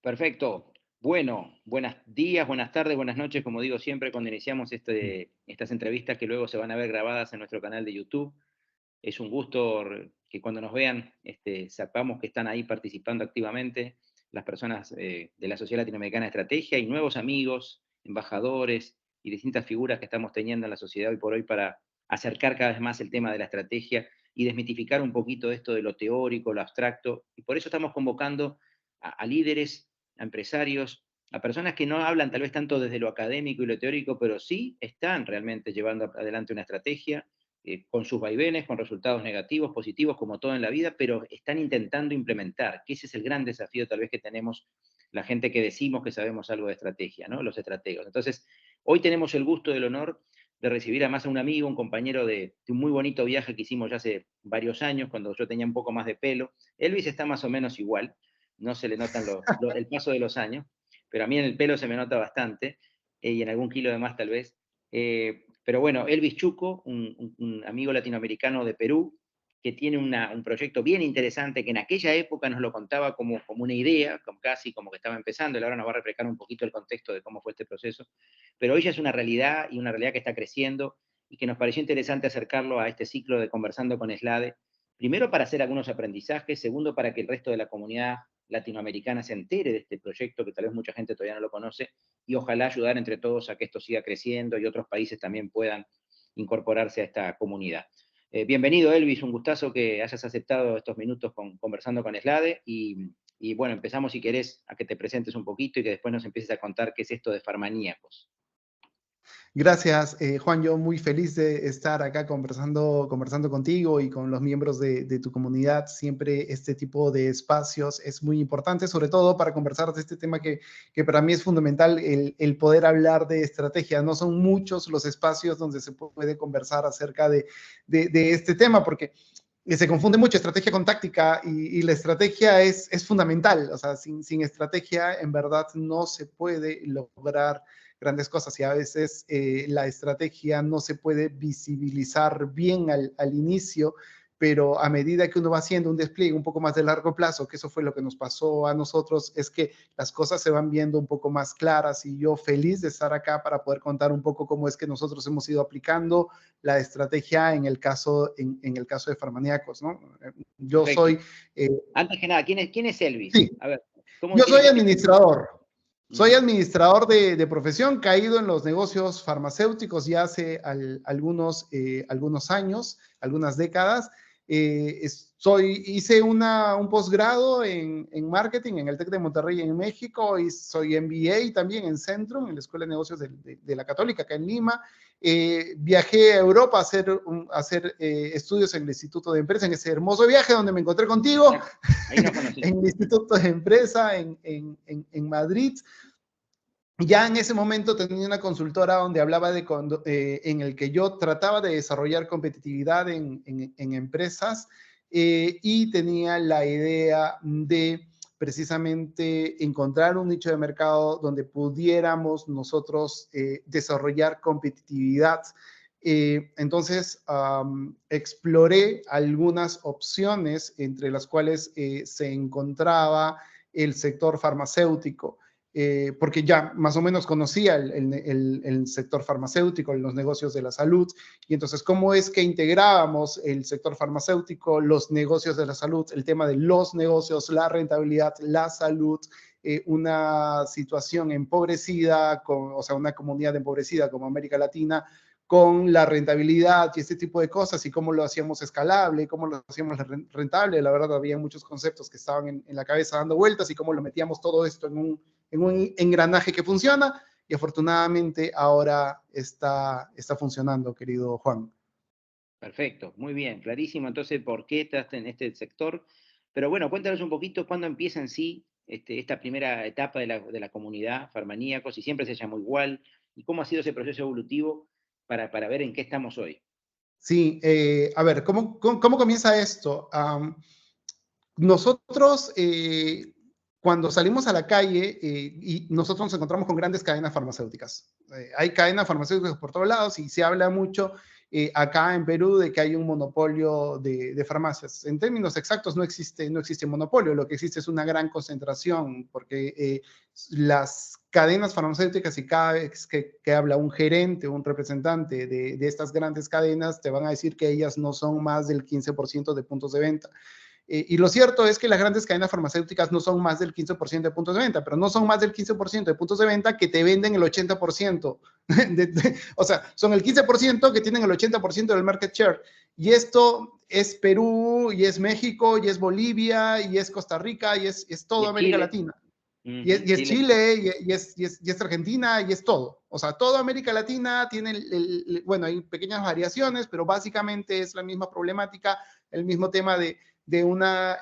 Perfecto. Bueno, buenos días, buenas tardes, buenas noches, como digo siempre cuando iniciamos estas entrevistas que luego se van a ver grabadas en nuestro canal de YouTube. Es un gusto que cuando nos vean sepamos que están ahí participando activamente las personas de la Sociedad Latinoamericana de Estrategia y nuevos amigos, embajadores y distintas figuras que estamos teniendo en la sociedad hoy por hoy para acercar cada vez más el tema de la estrategia y desmitificar un poquito esto de lo teórico, lo abstracto. Y por eso estamos convocando a líderes, a empresarios, a personas que no hablan tal vez tanto desde lo académico y lo teórico, pero sí están realmente llevando adelante una estrategia con sus vaivenes, con resultados negativos, positivos, como todo en la vida, pero están intentando implementar, que ese es el gran desafío tal vez que tenemos la gente que decimos que sabemos algo de estrategia, ¿no? Los estrategos. Entonces, hoy tenemos el gusto del honor de recibir además a un amigo, un compañero de un muy bonito viaje que hicimos ya hace varios años, cuando yo tenía un poco más de pelo. Elvis está más o menos igual, no se le notan el paso de los años, pero a mí en el pelo se me nota bastante, y en algún kilo de más tal vez. Pero bueno, Elvis Chuco, un amigo latinoamericano de Perú, que tiene un proyecto bien interesante, que en aquella época nos lo contaba como una idea, casi como que estaba empezando, y ahora nos va a refrescar un poquito el contexto de cómo fue este proceso, pero hoy ya es una realidad, y una realidad que está creciendo, y que nos pareció interesante acercarlo a este ciclo de Conversando con SLADE, primero para hacer algunos aprendizajes, segundo para que el resto de la comunidad latinoamericana se entere de este proyecto, que tal vez mucha gente todavía no lo conoce, y ojalá ayudar entre todos a que esto siga creciendo y otros países también puedan incorporarse a esta comunidad. Bienvenido, Elvis, un gustazo que hayas aceptado estos minutos conversando con SLADE y bueno, empezamos si querés a que te presentes un poquito y que después nos empieces a contar qué es esto de Farmaníacos. Gracias, Juan. Yo muy feliz de estar acá conversando contigo y con los miembros de tu comunidad. Siempre este tipo de espacios es muy importante, sobre todo para conversar de este tema que para mí es fundamental, el poder hablar de estrategia. No son muchos los espacios donde se puede conversar acerca de este tema, porque se confunde mucho estrategia con táctica y la estrategia es fundamental. O sea, sin estrategia en verdad no se puede lograr grandes cosas y a veces la estrategia no se puede visibilizar bien al inicio, pero a medida que uno va haciendo un despliegue un poco más de largo plazo, que eso fue lo que nos pasó a nosotros, es que las cosas se van viendo un poco más claras y yo feliz de estar acá para poder contar un poco cómo es que nosotros hemos ido aplicando la estrategia en el caso de Farmaníacos, ¿no? Yo Perfecto. soy... Antes que nada, ¿quién es Elvis? Sí, A ver, ¿cómo yo soy definirías que es Elvis? administrador. Soy Ujú. administrador de profesión, caído en los negocios farmacéuticos ya hace algunos años, algunas décadas. Hice un posgrado en marketing en el TEC de Monterrey en México y soy MBA también en Centrum, en la Escuela de Negocios de la Católica, acá en Lima. Viajé a Europa a hacer estudios en el Instituto de Empresa, en ese hermoso viaje donde me encontré contigo, Exacto. Ahí nos conocimos. en el Instituto de Empresa en Madrid. Ya en ese momento tenía una consultora donde hablaba en el que yo trataba de desarrollar competitividad en empresas y tenía la idea de precisamente encontrar un nicho de mercado donde pudiéramos nosotros desarrollar competitividad. Entonces, exploré algunas opciones entre las cuales se encontraba el sector farmacéutico. Porque ya más o menos conocía el sector farmacéutico, los negocios de la salud, y entonces cómo es que integrábamos el sector farmacéutico, los negocios de la salud, el tema de los negocios, la rentabilidad, la salud, una situación empobrecida, o sea, una comunidad empobrecida como América Latina, con la rentabilidad y este tipo de cosas y cómo lo hacíamos escalable, cómo lo hacíamos rentable. La verdad, había muchos conceptos que estaban en la cabeza dando vueltas y cómo lo metíamos todo esto en un engranaje que funciona y afortunadamente ahora está funcionando, querido Juan. Perfecto, muy bien, clarísimo entonces por qué estás en este sector. Pero bueno, cuéntanos un poquito cuándo empieza en sí esta primera etapa de la comunidad Farmaníacos, si siempre se llamó igual, y cómo ha sido ese proceso evolutivo para ver en qué estamos hoy. Sí, a ver, ¿cómo comienza esto? Nosotros, cuando salimos a la calle y nosotros nos encontramos con grandes cadenas farmacéuticas. Hay cadenas farmacéuticas por todos lados y se habla mucho acá en Perú de que hay un monopolio de farmacias. En términos exactos no existe monopolio, lo que existe es una gran concentración, porque las cadenas farmacéuticas y cada vez que habla un gerente, un representante de estas grandes cadenas, te van a decir que ellas no son más del 15% de puntos de venta. Y lo cierto es que las grandes cadenas farmacéuticas no son más del 15% de puntos de venta, pero no son más del 15% de puntos de venta que te venden el 80%. O sea, son el 15% que tienen el 80% del market share. Y esto es Perú, y es México, y es Bolivia, y es Costa Rica, y es toda América Chile. Latina. Y es Chile, y es Argentina, y es todo. O sea, toda América Latina tiene, bueno, hay pequeñas variaciones, pero básicamente es la misma problemática, el mismo tema de una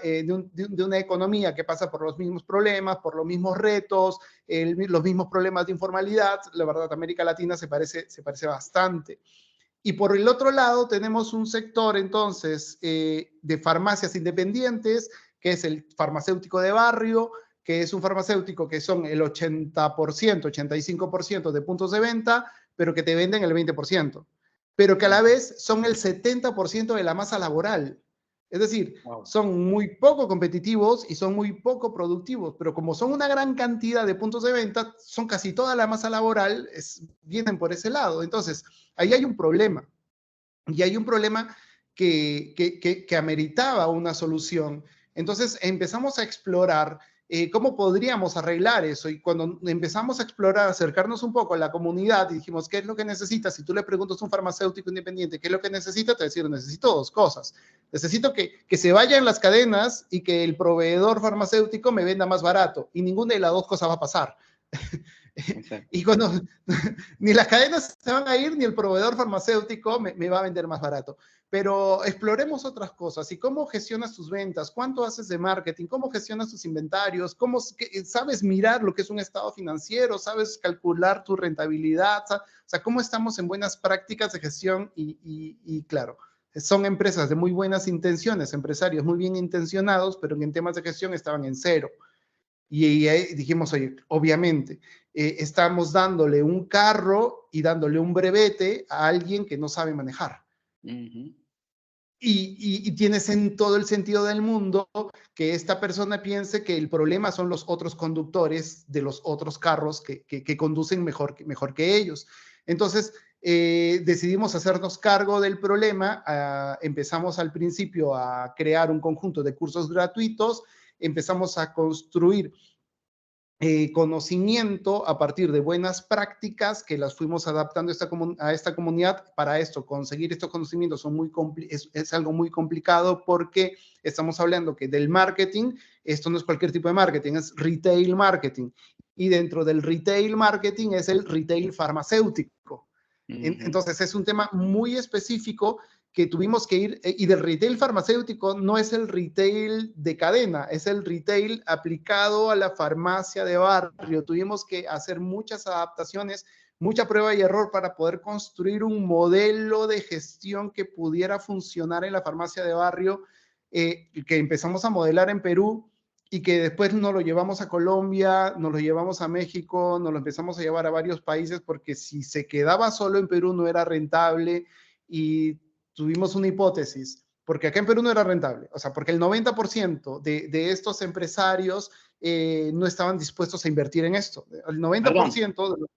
economía que pasa por los mismos problemas, por los mismos retos, los mismos problemas de informalidad. La verdad, América Latina se parece bastante. Y por el otro lado tenemos un sector entonces de farmacias independientes, que es el farmacéutico de barrio, que es un farmacéutico que son el 80%, 85% de puntos de venta, pero que te venden el 20%, pero que a la vez son el 70% de la masa laboral. Es decir, son muy poco competitivos y son muy poco productivos, pero como son una gran cantidad de puntos de venta, son casi toda la masa laboral, vienen por ese lado. Entonces, ahí hay un problema. Y hay un problema que ameritaba una solución. Entonces empezamos a explorar cómo podríamos arreglar eso. Y cuando empezamos a explorar, acercarnos un poco a la comunidad y dijimos, ¿qué es lo que necesitas? Si tú le preguntas a un farmacéutico independiente, ¿qué es lo que necesita? Te va a decir, necesito dos cosas. Necesito que se vayan las cadenas y que el proveedor farmacéutico me venda más barato. Y ninguna de las dos cosas va a pasar. Y cuando ni las cadenas se van a ir, ni el proveedor farmacéutico me va a vender más barato. Pero exploremos otras cosas. ¿Y cómo gestionas tus ventas? ¿Cuánto haces de marketing? ¿Cómo gestionas tus inventarios? ¿Sabes mirar lo que es un estado financiero? ¿Sabes calcular tu rentabilidad? O sea, ¿cómo estamos en buenas prácticas de gestión? Y claro, son empresas de muy buenas intenciones, empresarios muy bien intencionados, pero en temas de gestión estaban en cero. Y ahí dijimos, oye, obviamente, estamos dándole un carro y dándole un brevete a alguien que no sabe manejar. Y tienes en todo el sentido del mundo que esta persona piense que el problema son los otros conductores de los otros carros que conducen mejor que ellos. Entonces, decidimos hacernos cargo del problema. Empezamos al principio a crear un conjunto de cursos gratuitos, empezamos a construir conocimiento a partir de buenas prácticas que las fuimos adaptando a esta comunidad. Para esto, conseguir estos conocimientos es algo muy complicado porque estamos hablando que del marketing, esto no es cualquier tipo de marketing, es retail marketing. Y dentro del retail marketing es el retail farmacéutico. Entonces, es un tema muy específico que tuvimos que ir, y del retail farmacéutico no es el retail de cadena, es el retail aplicado a la farmacia de barrio. Tuvimos que hacer muchas adaptaciones, mucha prueba y error para poder construir un modelo de gestión que pudiera funcionar en la farmacia de barrio, que empezamos a modelar en Perú y que después nos lo llevamos a Colombia, nos lo llevamos a México, nos lo empezamos a llevar a varios países, porque si se quedaba solo en Perú no era rentable. Y tuvimos una hipótesis, porque acá en Perú no era rentable, o sea, porque el 90% de estos empresarios no estaban dispuestos a invertir en esto. El 90% de los...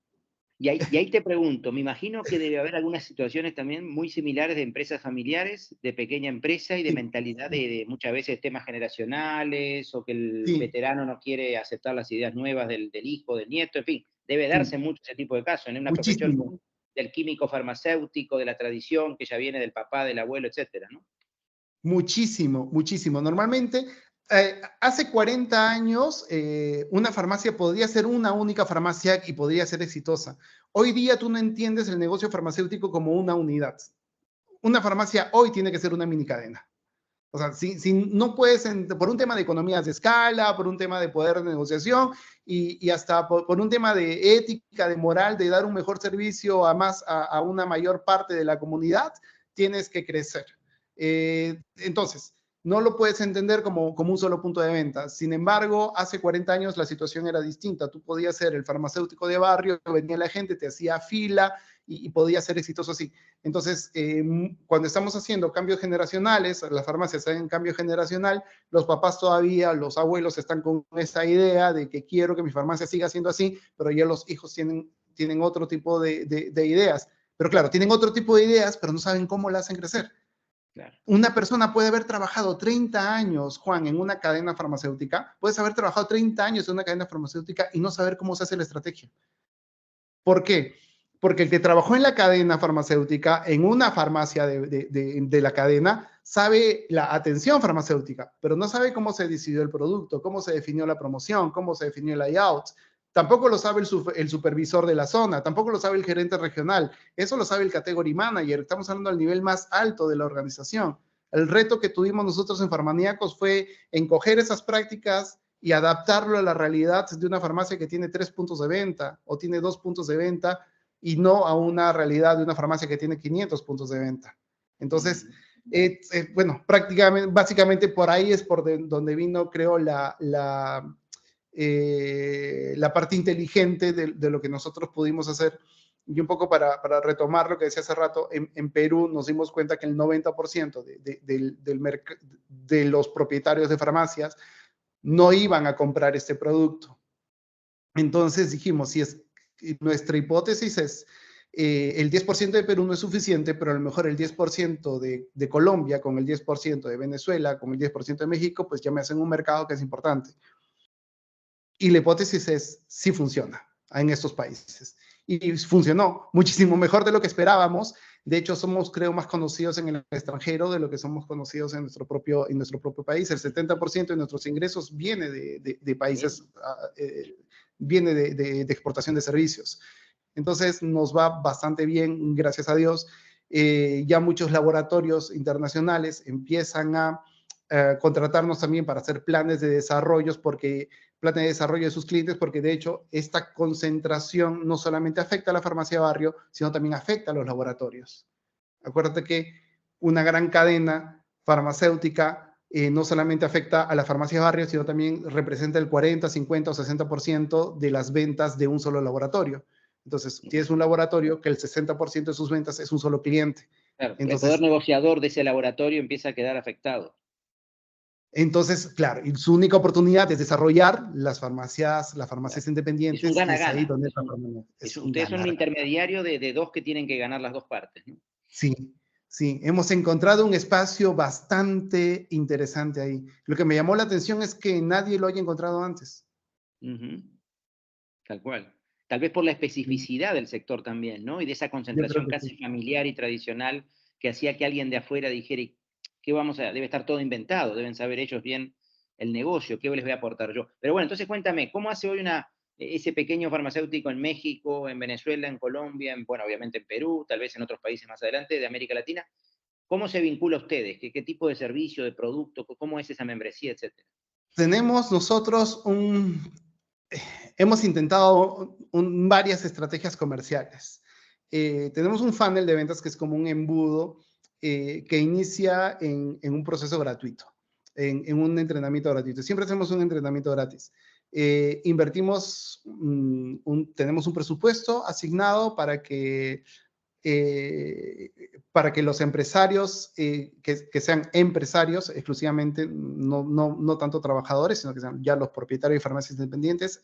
Y ahí te pregunto, me imagino que debe haber algunas situaciones también muy similares de empresas familiares, de pequeña empresa y de mentalidad de muchas veces temas generacionales, o que el veterano no quiere aceptar las ideas nuevas del hijo, del nieto, en fin, debe darse mucho ese tipo de casos, en una profesión del químico farmacéutico, de la tradición que ya viene del papá, del abuelo, etcétera, ¿no? Muchísimo, muchísimo. Normalmente, hace 40 años, una farmacia podría ser una única farmacia y podría ser exitosa. Hoy día tú no entiendes el negocio farmacéutico como una unidad. Una farmacia hoy tiene que ser una mini cadena. O sea, si no puedes, por un tema de economías de escala, por un tema de poder de negociación y hasta por un tema de ética, de moral, de dar un mejor servicio a una mayor parte de la comunidad, tienes que crecer. Entonces, no lo puedes entender como un solo punto de venta. Sin embargo, hace 40 años la situación era distinta. Tú podías ser el farmacéutico de barrio, venía la gente, te hacía fila y podía ser exitoso así. Entonces, cuando estamos haciendo cambios generacionales, las farmacias hacen cambio generacional, los papás todavía, los abuelos están con esa idea de que quiero que mi farmacia siga siendo así, pero ya los hijos tienen otro tipo de ideas. Pero claro, tienen otro tipo de ideas, pero no saben cómo la hacen crecer. Claro. Una persona puede haber trabajado 30 años, Juan, en una cadena farmacéutica, puedes haber trabajado 30 años en una cadena farmacéutica y no saber cómo se hace la estrategia. ¿Por qué? Porque el que trabajó en la cadena farmacéutica, en una farmacia de la cadena, sabe la atención farmacéutica, pero no sabe cómo se decidió el producto, cómo se definió la promoción, cómo se definió el layout. Tampoco lo sabe el supervisor de la zona, tampoco lo sabe el gerente regional. Eso lo sabe el category manager. Estamos hablando al nivel más alto de la organización. El reto que tuvimos nosotros en Farmaníacos fue encoger esas prácticas y adaptarlo a la realidad de una farmacia que tiene 3 puntos de venta o tiene 2 puntos de venta y no a una realidad de una farmacia que tiene 500 puntos de venta. Entonces, bueno, prácticamente, básicamente por ahí es donde vino, creo, la parte inteligente de lo que nosotros pudimos hacer. Y un poco para retomar lo que decía hace rato, en Perú nos dimos cuenta que el 90% de los propietarios de farmacias no iban a comprar este producto. Entonces dijimos, si es, nuestra hipótesis es, el 10% de Perú no es suficiente, pero a lo mejor el 10% de Colombia, con el 10% de Venezuela, con el 10% de México, pues ya me hacen un mercado que es importante. Y la hipótesis es, sí funciona en estos países. Y funcionó muchísimo mejor de lo que esperábamos. De hecho, somos, creo, más conocidos en el extranjero de lo que somos conocidos en nuestro propio país. El 70% de nuestros ingresos viene de países, viene de exportación de servicios. Entonces, nos va bastante bien, gracias a Dios. Ya muchos laboratorios internacionales empiezan a contratarnos también para hacer planes de desarrollos, planes de desarrollo de sus clientes, porque de hecho esta concentración no solamente afecta a la farmacia de barrio, sino también afecta a los laboratorios. Acuérdate que una gran cadena farmacéutica no solamente afecta a la farmacia de barrio, sino también representa el 40, 50 o 60% de las ventas de un solo laboratorio. Entonces, tienes un laboratorio que el 60% de sus ventas es un solo cliente. Claro, Entonces, el poder negociador de ese laboratorio empieza a quedar afectado. Entonces, claro, y su única oportunidad es desarrollar las farmacias Claro. Es un independientes y es ahí gana-gana. donde es un Ustedes son un ganar. intermediario de dos que tienen que ganar las dos partes, ¿no? Sí, sí, hemos encontrado un espacio bastante interesante ahí. Lo que me llamó la atención es que nadie lo haya encontrado antes. Ujú. Tal cual. Tal vez por la especificidad del sector también, ¿no? Y de esa Yo creo concentración que casi sí. familiar y tradicional que hacía que alguien de afuera dijera, ¿qué vamos a...? Debe estar todo inventado, deben saber ellos bien el negocio, ¿qué les voy a aportar yo? Pero bueno, entonces cuéntame, ¿cómo hace hoy ese pequeño farmacéutico en México, en Venezuela, en Colombia, bueno, obviamente en Perú, tal vez en otros países más adelante de América Latina? ¿Cómo se vincula a ustedes? ¿Qué tipo de servicio, de producto? ¿Cómo es esa membresía, etcétera? Tenemos nosotros hemos intentado varias estrategias comerciales. Tenemos un funnel de ventas que es como un embudo que inicia en un proceso gratuito, en un entrenamiento gratuito. Siempre hacemos un entrenamiento gratis. Invertimos, tenemos un presupuesto asignado para que los empresarios, que sean empresarios exclusivamente, no tanto trabajadores, sino que sean ya los propietarios de farmacias independientes,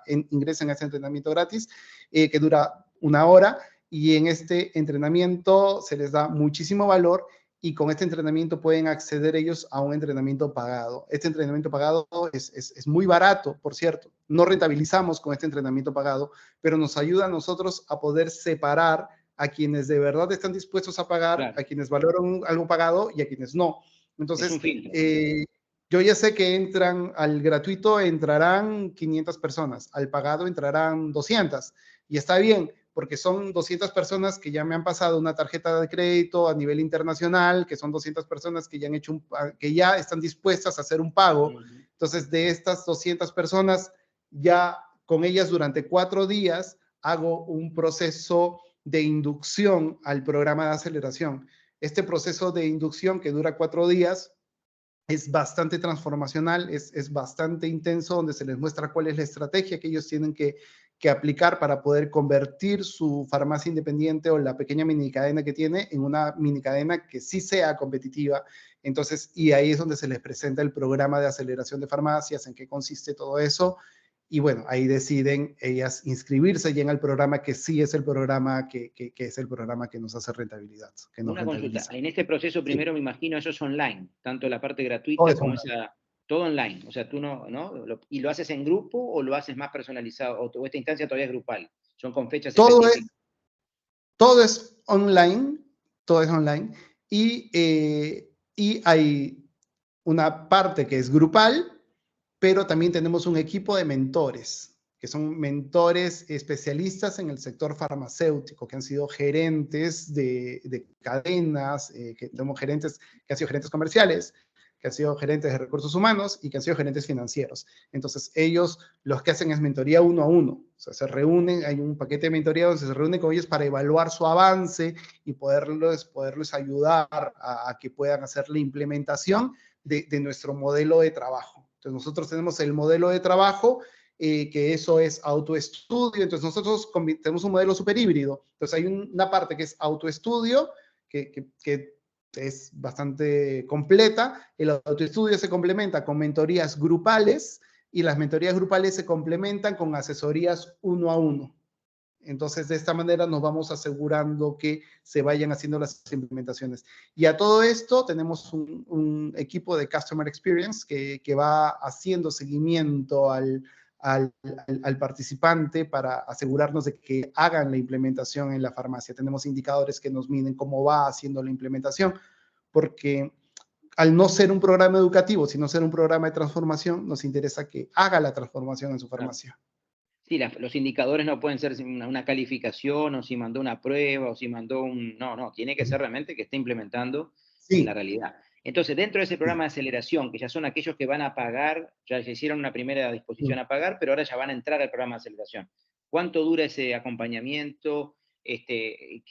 ingresen a ese entrenamiento gratis, que dura 1 hora, y en este entrenamiento se les da muchísimo valor, y con este entrenamiento pueden acceder ellos a un entrenamiento pagado. Este entrenamiento pagado es muy barato, por cierto. No rentabilizamos con este entrenamiento pagado, pero nos ayuda a nosotros a poder separar a quienes de verdad están dispuestos a pagar, Claro, a quienes valoran algo pagado y a quienes no. es un Entonces, filtro. yo ya sé que al gratuito entrarán 500 personas, al pagado entrarán 200, y está bien, porque son 200 personas que ya me han pasado una tarjeta de crédito a nivel internacional, que son 200 personas que ya han hecho que ya están dispuestas a hacer un pago. Entonces, de estas 200 personas, ya con ellas durante 4 días hago un proceso de inducción al programa de aceleración. Este proceso de inducción que dura 4 días es bastante transformacional, es bastante intenso, donde se les muestra cuál es la estrategia que ellos tienen que aplicar para poder convertir su farmacia independiente o la pequeña mini cadena que tiene en una mini cadena que sí sea competitiva. Entonces, y ahí es donde se les presenta el programa de aceleración de farmacias, en qué consiste todo eso. Y bueno, ahí deciden ellas inscribirse ya en el programa que sí es el programa que es el programa que nos hace rentabilidad, que nos Una consulta. rentabiliza. En este proceso, Sí, primero me imagino, eso es online, tanto la parte todo gratuita es como online. esa, todo online. O sea, tú ¿y lo haces en grupo o lo haces más personalizado? O esta instancia todavía es grupal. Son con fechas Todo específicas. todo es online, todo es online, y hay una parte que es grupal, pero también tenemos un equipo de mentores, que son mentores especialistas en el sector farmacéutico, que han sido gerentes de cadenas, que tenemos gerentes que han sido gerentes comerciales, que han sido gerentes de recursos humanos y que han sido gerentes financieros. Entonces, ellos los que hacen es mentoría uno a uno. O sea, se reúnen, hay un paquete de mentoría donde se reúnen con ellos para evaluar su avance y poderles ayudar a que puedan hacer la implementación de nuestro modelo de trabajo. Entonces, nosotros tenemos el modelo de trabajo, que eso es autoestudio. Entonces, nosotros tenemos un modelo súper híbrido. Entonces, hay una parte que es autoestudio, que es bastante completa. El autoestudio se complementa con mentorías grupales y las mentorías grupales se complementan con asesorías uno a uno. Entonces, de esta manera nos vamos asegurando que se vayan haciendo las implementaciones. Y a todo esto tenemos un equipo de Customer Experience que va haciendo seguimiento al participante para asegurarnos de que hagan la implementación en la farmacia. Tenemos indicadores que nos miden cómo va haciendo la implementación, porque al no ser un programa educativo, sino ser un programa de transformación, nos interesa que haga la transformación en su Claro. farmacia. Sí, los indicadores no pueden ser una calificación o si mandó una prueba o si mandó un... No, tiene que ser realmente que esté implementando en la Sí, realidad. Entonces, dentro de ese sí. programa de aceleración, que ya son aquellos que van a pagar, ya se hicieron una primera disposición a pagar, pero ahora ya van a entrar al programa de aceleración. ¿Cuánto dura ese acompañamiento? ¿Qué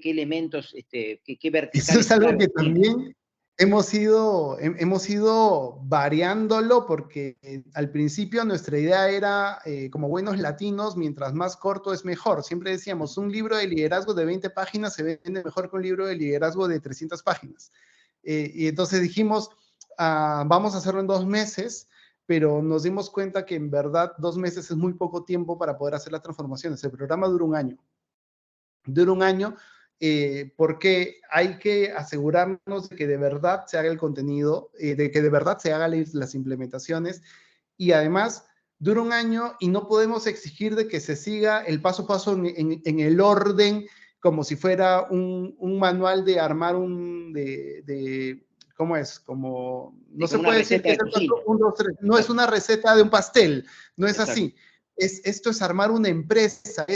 elementos, qué Eso verticales es algo claves que tiene? también hemos ido variándolo porque al principio nuestra idea era, como buenos latinos, mientras más corto es mejor. Siempre decíamos, un libro de liderazgo de 20 páginas se vende mejor que un libro de liderazgo de 300 páginas. Y entonces dijimos, vamos a hacerlo en 2 meses, pero nos dimos cuenta que en verdad 2 meses es muy poco tiempo para poder hacer las transformaciones. El programa dura un año. Dura un año, porque hay que asegurarnos de que de verdad se haga el contenido, de que de verdad se hagan las implementaciones, y además dura un año y no podemos exigir de que se siga el paso a paso en el orden, como si fuera un manual de armar ¿cómo es? Como, no Sí, se como una puede decir receta que de es el paso cocina. 1, 2, 3, no es Exacto, una receta de un pastel, no es exacto. así. Esto es armar una empresa,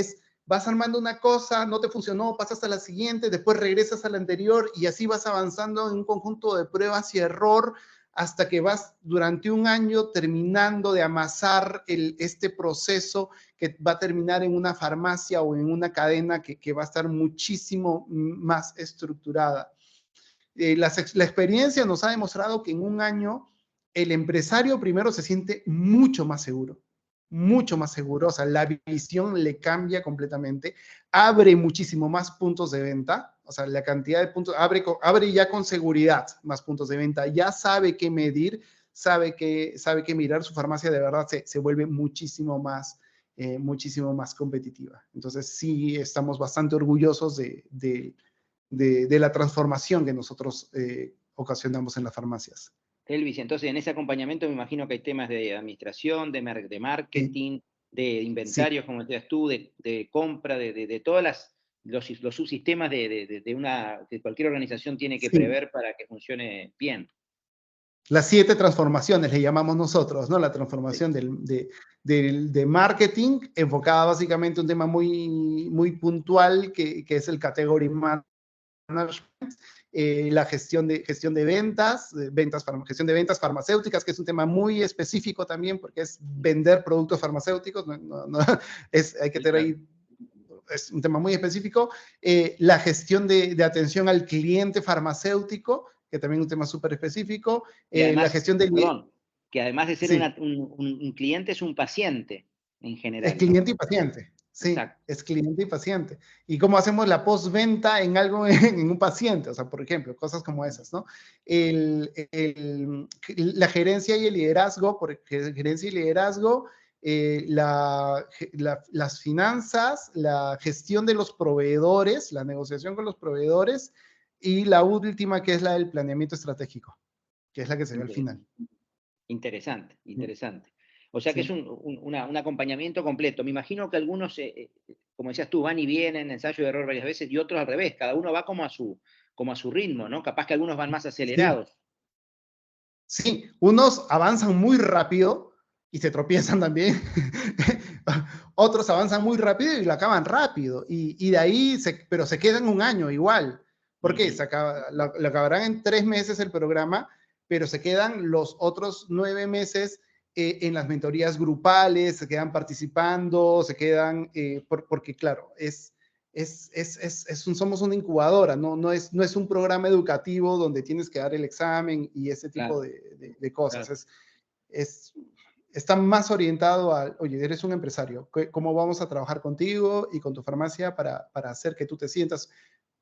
vas armando una cosa, no te funcionó, pasas a la siguiente, después regresas a la anterior y así vas avanzando en un conjunto de pruebas y error hasta que vas durante un año terminando de amasar este proceso que va a terminar en una farmacia o en una cadena que va a estar muchísimo más estructurada. La experiencia nos ha demostrado que en un año el empresario primero se siente mucho más seguro, o sea, la visión le cambia completamente, abre muchísimo más puntos de venta, o sea, la cantidad de puntos, abre ya con seguridad más puntos de venta, ya sabe qué medir, sabe qué mirar, su farmacia de verdad se vuelve muchísimo más competitiva. Entonces, sí, estamos bastante orgullosos de la transformación que nosotros ocasionamos en las farmacias. Elvis, entonces en ese acompañamiento me imagino que hay temas de administración, de Sí, marketing, de sí, inventarios, como decías tú, de compra, de todas los subsistemas que cualquier organización tiene que sí. prever para que funcione bien. Las 7 transformaciones le llamamos nosotros, ¿no? La Sí, transformación de marketing, enfocada básicamente a un tema muy puntual, que es el category management, la gestión de ventas, gestión de ventas farmacéuticas, que es un tema muy específico también, porque es vender productos farmacéuticos, hay que sí, tener claro. ahí, es un tema muy específico. La gestión de atención al cliente farmacéutico, que también es un tema súper específico. Y La además, gestión del... perdón, que además de ser Sí, un cliente, es un paciente en es general, ¿no? cliente y paciente. Sí, Exacto. es cliente y paciente. ¿Y cómo hacemos la postventa en algo, en un paciente? O sea, por ejemplo, cosas como esas, ¿no? La gerencia y el liderazgo, porque gerencia y liderazgo, las finanzas, la gestión de los proveedores, la negociación con los proveedores, y la última, que es la del planeamiento estratégico, que es la que se ve al final. Interesante, interesante. O sea que es Sí. un acompañamiento completo. Me imagino que algunos, como decías tú, van y vienen, ensayo y error varias veces, y otros al revés. Cada uno va como a su ritmo, ¿no? Capaz que algunos van más Sí. acelerados. Sí, unos avanzan muy rápido y se tropiezan también. Otros avanzan muy rápido y lo acaban rápido. Y de ahí, pero se quedan un año igual. ¿Por qué? Ujú. Lo acabarán en 3 meses el programa, pero se quedan los otros 9 meses en las mentorías grupales, se quedan participando, se quedan, porque claro, somos una incubadora, no es un programa educativo donde tienes que dar el examen y ese tipo Claro, de cosas. claro. Es, está más orientado a, oye, eres un empresario, ¿cómo vamos a trabajar contigo y con tu farmacia para hacer que tú te sientas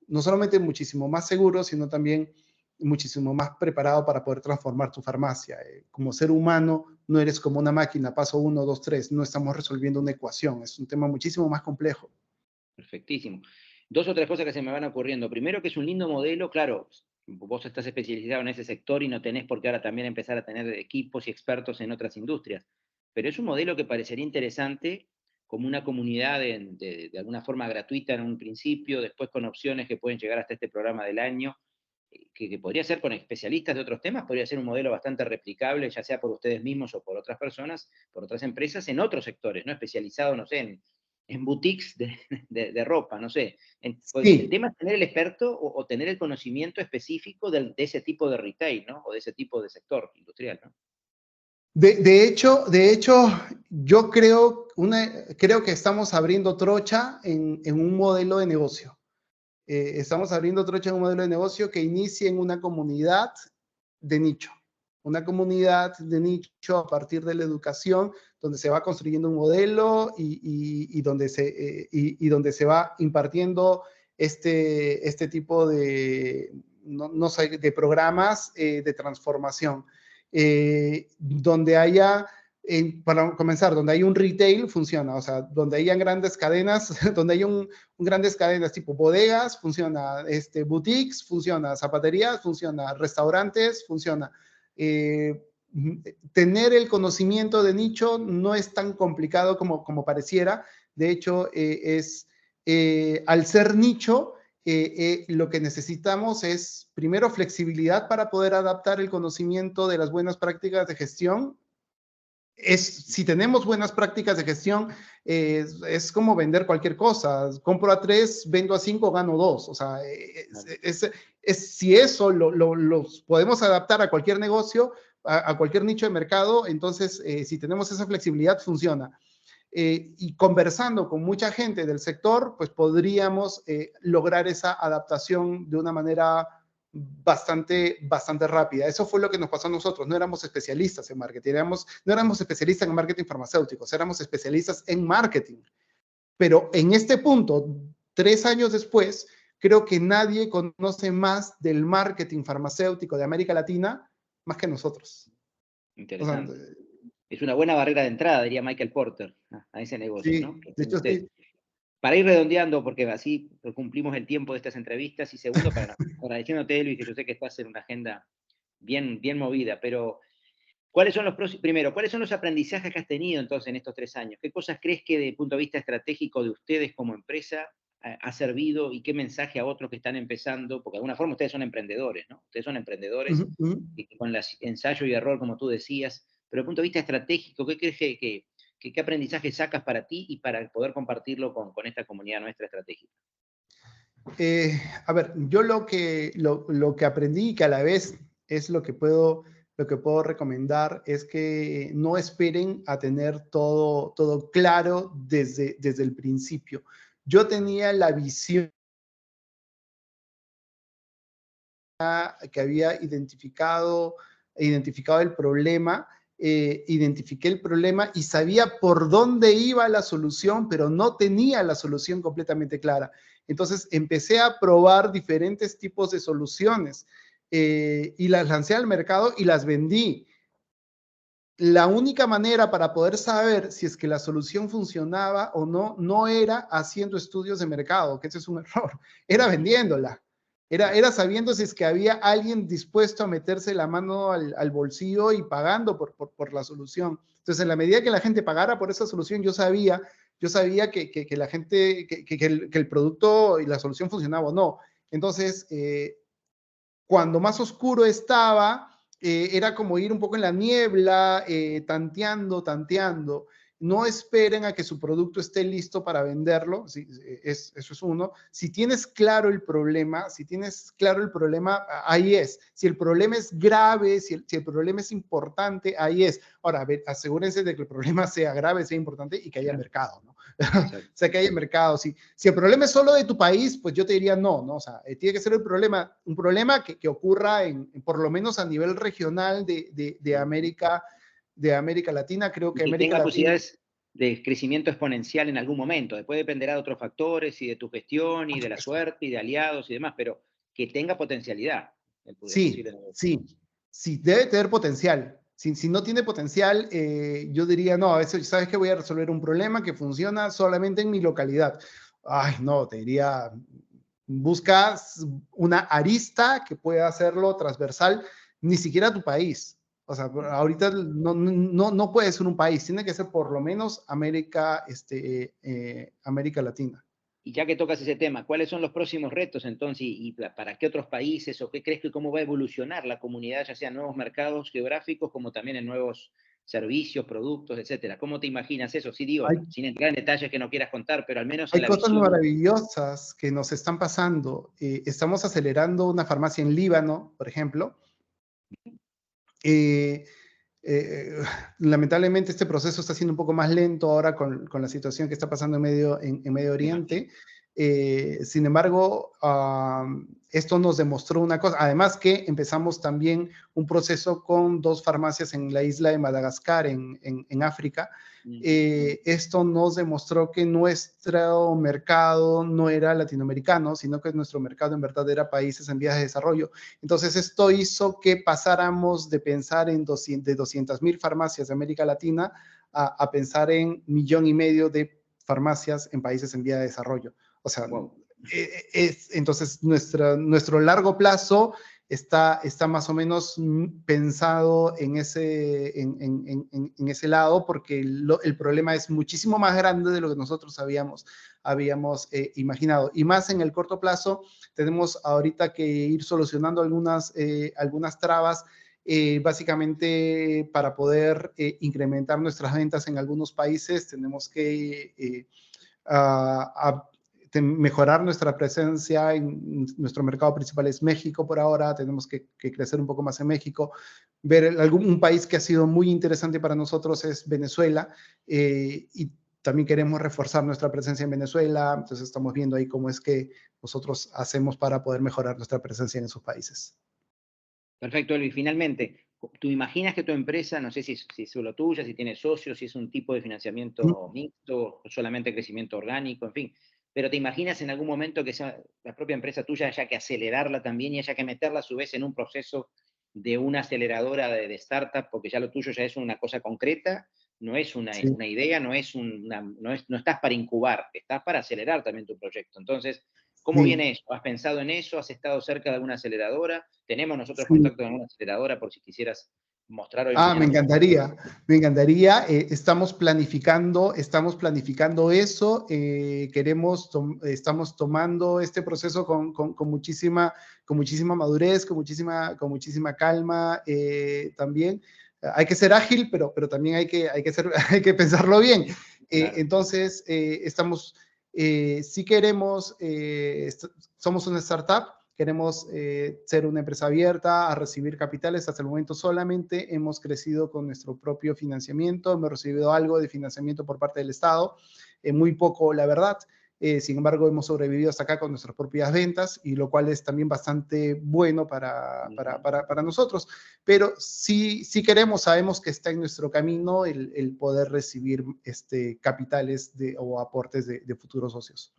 no solamente muchísimo más seguro, sino también muchísimo más preparado para poder transformar tu farmacia? Como ser humano, no eres como una máquina, paso 1, 2, 3, no estamos resolviendo una ecuación, es un tema muchísimo más complejo. Perfectísimo. Dos o tres cosas que se me van ocurriendo. Primero, que es un lindo modelo, claro, vos estás especializado en ese sector y no tenés por qué ahora también empezar a tener equipos y expertos en otras industrias, pero es un modelo que parecería interesante como una comunidad de alguna forma gratuita en un principio, después con opciones que pueden llegar hasta este programa del año, que podría ser con especialistas de otros temas, podría ser un modelo bastante replicable, ya sea por ustedes mismos o por otras personas, por otras empresas, en otros sectores, ¿no? Especializado, no sé, en boutiques de ropa, no sé. Pues, el Sí, tema es tener el experto o tener el conocimiento específico de ese tipo de retail, ¿no? O de ese tipo de sector industrial, ¿no? de hecho, yo creo que estamos abriendo trocha en un modelo de negocio. Estamos abriendo trocha en un modelo de negocio que inicie en una comunidad de nicho. Una comunidad de nicho a partir de la educación, donde se va construyendo un modelo y donde se va impartiendo este tipo de, no sé, de programas de transformación. Donde haya, para comenzar, donde hay un retail, funciona. O sea, donde hayan grandes cadenas, donde hay grandes cadenas tipo bodegas, funciona, boutiques, funciona, zapaterías, funciona, restaurantes, funciona. Eh, Tener el conocimiento de nicho no es tan complicado como pareciera. De hecho, al ser nicho, lo que necesitamos es, primero, flexibilidad para poder adaptar el conocimiento de las buenas prácticas de gestión. Si tenemos buenas prácticas de gestión, es como vender cualquier cosa. Compro a 3, vendo a 5, gano 2. O sea, si eso los podemos adaptar a cualquier negocio, a cualquier nicho de mercado, entonces si tenemos esa flexibilidad, funciona. Y conversando con mucha gente del sector, pues podríamos lograr esa adaptación de una manera bastante rápida. Eso fue lo que nos pasó a nosotros. No éramos especialistas en marketing, no éramos especialistas en marketing farmacéutico, éramos especialistas en marketing. Pero en este punto, 3 años después, creo que nadie conoce más del marketing farmacéutico de América Latina más que nosotros. O sea, Interesante. Es una buena barrera de entrada, diría Michael Porter, a ese negocio, ¿no? sí, Que de tienen hecho ustedes. sí. Para ir redondeando, porque así cumplimos el tiempo de estas entrevistas, y segundo, agradeciéndote, Luis, que yo sé que estás en una agenda bien, bien movida, pero primero, ¿cuáles son los aprendizajes que has tenido entonces en estos 3 años? ¿Qué cosas crees que desde el punto de vista estratégico de ustedes como empresa ha servido y qué mensaje a otros que están empezando? Porque de alguna forma ustedes son emprendedores, ¿no? Ustedes son Uh emprendedores -huh. y con ensayo y error, como tú decías, pero desde el punto de vista estratégico, ¿qué crees qué aprendizaje sacas para ti y para poder compartirlo con esta comunidad nuestra estratégica? A ver, yo lo que aprendí y que a la vez es lo que puedo recomendar es que no esperen a tener todo claro desde el principio. Yo tenía la visión que había identificado el problema, identifiqué el problema y sabía por dónde iba la solución, pero no tenía la solución completamente clara. Entonces empecé a probar diferentes tipos de soluciones y las lancé al mercado y las vendí. La única manera para poder saber si es que la solución funcionaba o no, no era haciendo estudios de mercado, que ese es un error, era vendiéndola. Era sabiendo si es que había alguien dispuesto a meterse la mano al bolsillo y pagando por la solución. Entonces, en la medida que la gente pagara por esa solución, yo sabía que la gente, que el producto y la solución funcionaba o no. Entonces, cuando más oscuro estaba, era como ir un poco en la niebla, tanteando. No esperen a que su producto esté listo para venderlo, ¿sí? Eso es uno. Si tienes claro el problema, ahí es. Si el problema es grave, si el problema es importante, ahí es. Ahora, a ver, asegúrense de que el problema sea grave, sea importante y que haya mercado, ¿no? O sea, que haya mercado. Si el problema es solo de tu país, pues yo te diría no, ¿no? O sea, tiene que ser un problema que ocurra por lo menos a nivel regional de América Latina. Creo Y que que América tenga Latina. posibilidades de crecimiento exponencial en algún momento. Después dependerá de otros factores y de tu gestión y de la suerte y de aliados y demás, pero que tenga potencialidad el Sí, posible negocio. sí, debe tener potencial. Si no tiene potencial, yo diría, no, a veces, ¿sabes que voy a resolver un problema que funciona solamente en mi localidad? Ay, no, te diría, buscas una arista que pueda hacerlo transversal, ni siquiera a tu país. O sea, ahorita no puede ser un país, tiene que ser por lo menos América Latina. Y ya que tocas ese tema, ¿cuáles son los próximos retos entonces y para qué otros países o qué crees que cómo va a evolucionar la comunidad, ya sea en nuevos mercados geográficos como también en nuevos servicios, productos, etcétera? ¿Cómo te imaginas eso? Sí, digo, Hay sin entrar en detalles que no quieras contar, pero al menos en Hay la cosas visión. maravillosas que nos están pasando. Estamos acelerando una farmacia en Líbano, por ejemplo. Eh, eh, Lamentablemente este proceso está siendo un poco más lento ahora con la situación que está pasando en Medio Oriente. Sin embargo, esto nos demostró una cosa, además que empezamos también un proceso con 2 farmacias en la isla de Madagascar, en África. Esto nos demostró que nuestro mercado no era latinoamericano, sino que nuestro mercado en verdad era países en vías de desarrollo. Entonces, esto hizo que pasáramos de pensar en 200,000 farmacias de América Latina a pensar en 1,5 millones de farmacias en países en vía de desarrollo. O sea, Wow. entonces nuestro largo plazo está más o menos pensado en ese lado, porque el problema es muchísimo más grande de lo que nosotros habíamos imaginado. Y más en el corto plazo, tenemos ahorita que ir solucionando algunas trabas, básicamente para poder incrementar nuestras ventas en algunos países. Tenemos que mejorar nuestra presencia en nuestro mercado principal es México por ahora, tenemos que crecer un poco más en México. Un país que ha sido muy interesante para nosotros es Venezuela, y también queremos reforzar nuestra presencia en Venezuela, entonces estamos viendo ahí cómo es que nosotros hacemos para poder mejorar nuestra presencia en esos países. Perfecto, Elvi. Finalmente, ¿tú imaginas que tu empresa, no sé si es solo tuya, si tiene socios, si es un tipo de financiamiento mixto, o solamente crecimiento orgánico, en fin, pero te imaginas en algún momento que sea la propia empresa tuya haya que acelerarla también y haya que meterla a su vez en un proceso de una aceleradora de startup, porque ya lo tuyo ya es una cosa concreta, no es una Sí. idea, no estás para incubar, estás para acelerar también tu proyecto. Entonces, ¿cómo Sí. viene eso? ¿Has pensado en eso? ¿Has estado cerca de alguna aceleradora? Tenemos nosotros Sí. contacto con alguna aceleradora por si quisieras mostrar o Me enseñarnos. encantaría. Estamos planificando eso. Estamos tomando este proceso con muchísima madurez, con muchísima calma también. Hay que ser ágil, pero también hay que pensarlo bien. Claro. Entonces, si queremos, somos una startup. Queremos ser una empresa abierta a recibir capitales. Hasta el momento solamente hemos crecido con nuestro propio financiamiento. Hemos recibido algo de financiamiento por parte del Estado, muy poco, la verdad. Sin embargo, hemos sobrevivido hasta acá con nuestras propias ventas, y lo cual es también bastante bueno para nosotros. Pero sí, sí queremos, sabemos que está en nuestro camino el poder recibir capitales o aportes de futuros socios.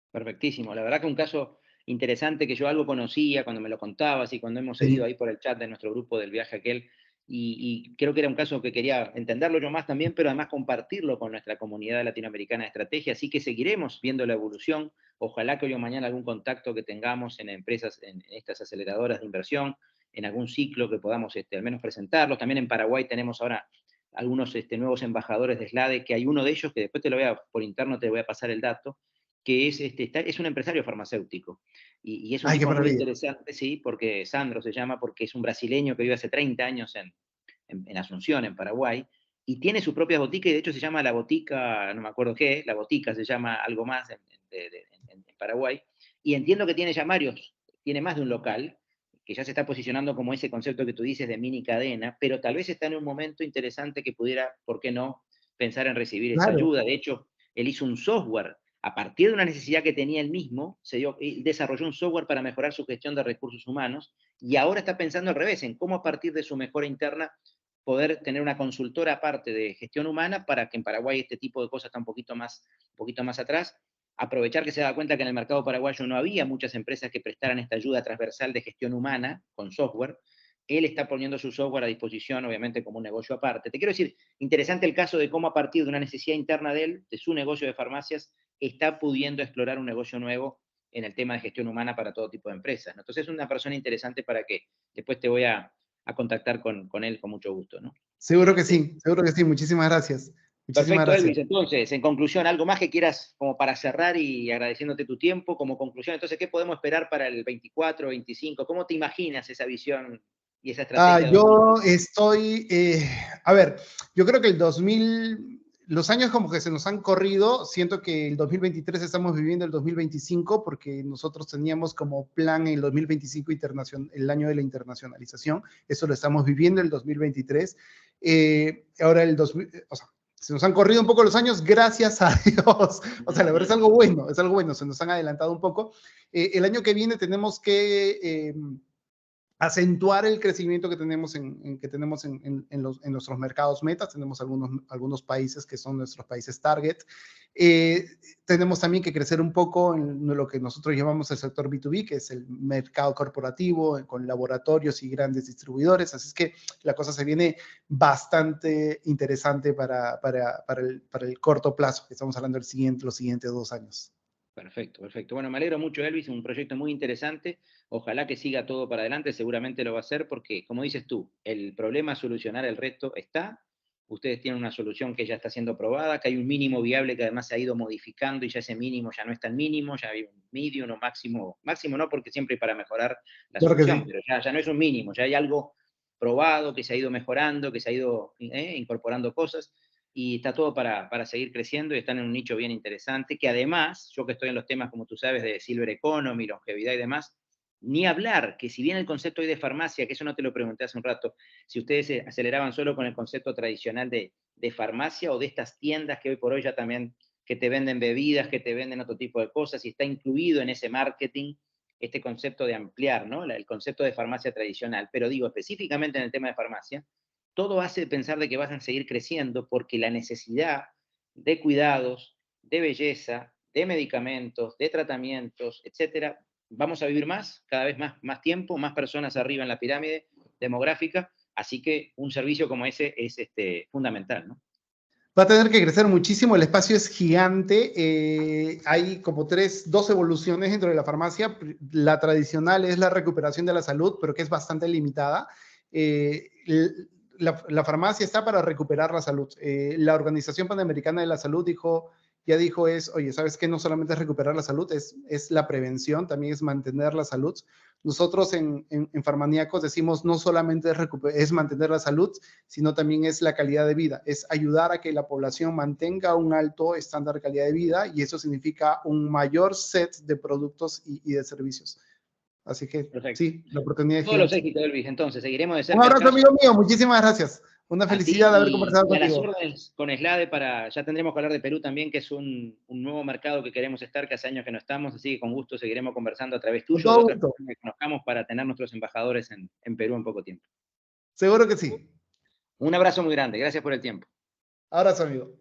Perfectísimo. La verdad que un caso interesante que yo algo conocía cuando me lo contabas y cuando hemos seguido Sí. ahí por el chat de nuestro grupo del viaje aquel, y creo que era un caso que quería entenderlo yo más también, pero además compartirlo con nuestra comunidad latinoamericana de estrategia, así que seguiremos viendo la evolución. Ojalá que hoy o mañana algún contacto que tengamos en empresas, en estas aceleradoras de inversión, en algún ciclo que podamos al menos presentarlos. También en Paraguay tenemos ahora algunos nuevos embajadores de SLADE, que hay uno de ellos que después te lo voy a, por interno te voy a pasar el dato, que es un empresario farmacéutico. Y es un Ay, qué tipo muy maravilla. interesante, sí, porque Sandro se llama, porque es un brasileño que vive hace 30 años en Asunción, en Paraguay, y tiene su propia botica, y de hecho se llama la botica, no me acuerdo qué, la botica se llama algo más en Paraguay, y entiendo que tiene ya varios, tiene más de un local, que ya se está posicionando como ese concepto que tú dices de mini cadena, pero tal vez está en un momento interesante que pudiera, ¿por qué no?, pensar en recibir esa Claro. ayuda. De hecho, él hizo un software a partir de una necesidad que tenía él mismo, desarrolló un software para mejorar su gestión de recursos humanos, y ahora está pensando al revés, en cómo a partir de su mejora interna poder tener una consultora aparte de gestión humana, para que en Paraguay este tipo de cosas está un poquito más atrás, aprovechar que se da cuenta que en el mercado paraguayo no había muchas empresas que prestaran esta ayuda transversal de gestión humana con software. Él está poniendo su software a disposición, obviamente, como un negocio aparte. Te quiero decir, interesante el caso de cómo a partir de una necesidad interna de él, de su negocio de farmacias, está pudiendo explorar un negocio nuevo en el tema de gestión humana para todo tipo de empresas, ¿no? Entonces es una persona interesante para que después te voy a contactar con él con mucho gusto, ¿no? Seguro que sí, seguro que sí. Muchísimas gracias. Muchísimas Perfecto, gracias. Elvis. Entonces, en conclusión, algo más que quieras como para cerrar y agradeciéndote tu tiempo como conclusión. Entonces, ¿qué podemos esperar para el 24, 25? ¿Cómo te imaginas esa visión y esa estrategia Yo 2025? estoy, a ver, yo creo que los años como que se nos han corrido, siento que el 2023 estamos viviendo el 2025, porque nosotros teníamos como plan el 2025 el año de la internacionalización, eso lo estamos viviendo el 2023. Ahora o sea, se nos han corrido un poco los años, gracias a Dios. O sea, la verdad es algo bueno, se nos han adelantado un poco. El año que viene tenemos que acentuar el crecimiento que tenemos en nuestros mercados metas. Tenemos algunos países que son nuestros países target. Tenemos también que crecer un poco en lo que nosotros llamamos el sector B2B, que es el mercado corporativo, con laboratorios y grandes distribuidores. Así es que la cosa se viene bastante interesante para el corto plazo, que estamos hablando los siguientes 2 años. Perfecto, perfecto. Bueno, me alegro mucho, Elvis, un proyecto muy interesante. Ojalá que siga todo para adelante, seguramente lo va a hacer porque, como dices tú, el problema a solucionar, el resto está. Ustedes tienen una solución que ya está siendo probada, que hay un mínimo viable que además se ha ido modificando, y ya ese mínimo ya no es tan mínimo, ya hay un medium o máximo, máximo no, porque siempre hay para mejorar la Claro que solución, sí. pero ya no es un mínimo, ya hay algo probado, que se ha ido mejorando, que se ha ido incorporando cosas, y está todo para seguir creciendo, y están en un nicho bien interesante, que además, yo que estoy en los temas, como tú sabes, de Silver Economy, longevidad y demás, ni hablar, que si bien el concepto hoy de farmacia, que eso no te lo pregunté hace un rato, si ustedes se aceleraban solo con el concepto tradicional de farmacia, o de estas tiendas que hoy por hoy ya también, que te venden bebidas, que te venden otro tipo de cosas, y está incluido en ese marketing este concepto de ampliar, ¿no?, el concepto de farmacia tradicional. Pero digo, específicamente en el tema de farmacia, todo hace pensar de que van a seguir creciendo, porque la necesidad de cuidados, de belleza, de medicamentos, de tratamientos, etcétera, vamos a vivir más, cada vez más tiempo, más personas arriba en la pirámide demográfica, así que un servicio como ese es fundamental, ¿no? Va a tener que crecer muchísimo, el espacio es gigante. Hay como dos evoluciones dentro de la farmacia. La tradicional es la recuperación de la salud, pero que es bastante limitada. Eh, la farmacia está para recuperar la salud. La Organización Panamericana de la Salud ya dijo, oye, ¿sabes qué? No solamente es recuperar la salud, es la prevención, también es mantener la salud. Nosotros en Farmaníacos decimos, no solamente es mantener la salud, sino también es la calidad de vida, es ayudar a que la población mantenga un alto estándar de calidad de vida, y eso significa un mayor set de productos y de servicios. Así que Perfecto. sí, la oportunidad es Todos los gigante. éxitos, Elvis. Entonces, seguiremos de Un cerca el abrazo, caso. amigo mío, muchísimas gracias. Una A felicidad ti de haber conversado y a las contigo. órdenes con Slade para, ya tendremos que hablar de Perú también, que es un nuevo mercado que queremos estar, que hace años que no estamos, así que con gusto seguiremos conversando a través Con tuyo o de todo otras gusto. personas que conozcamos para tener nuestros embajadores en Perú en poco tiempo. Seguro que sí. Un abrazo muy grande, gracias por el tiempo. Abrazo, amigo.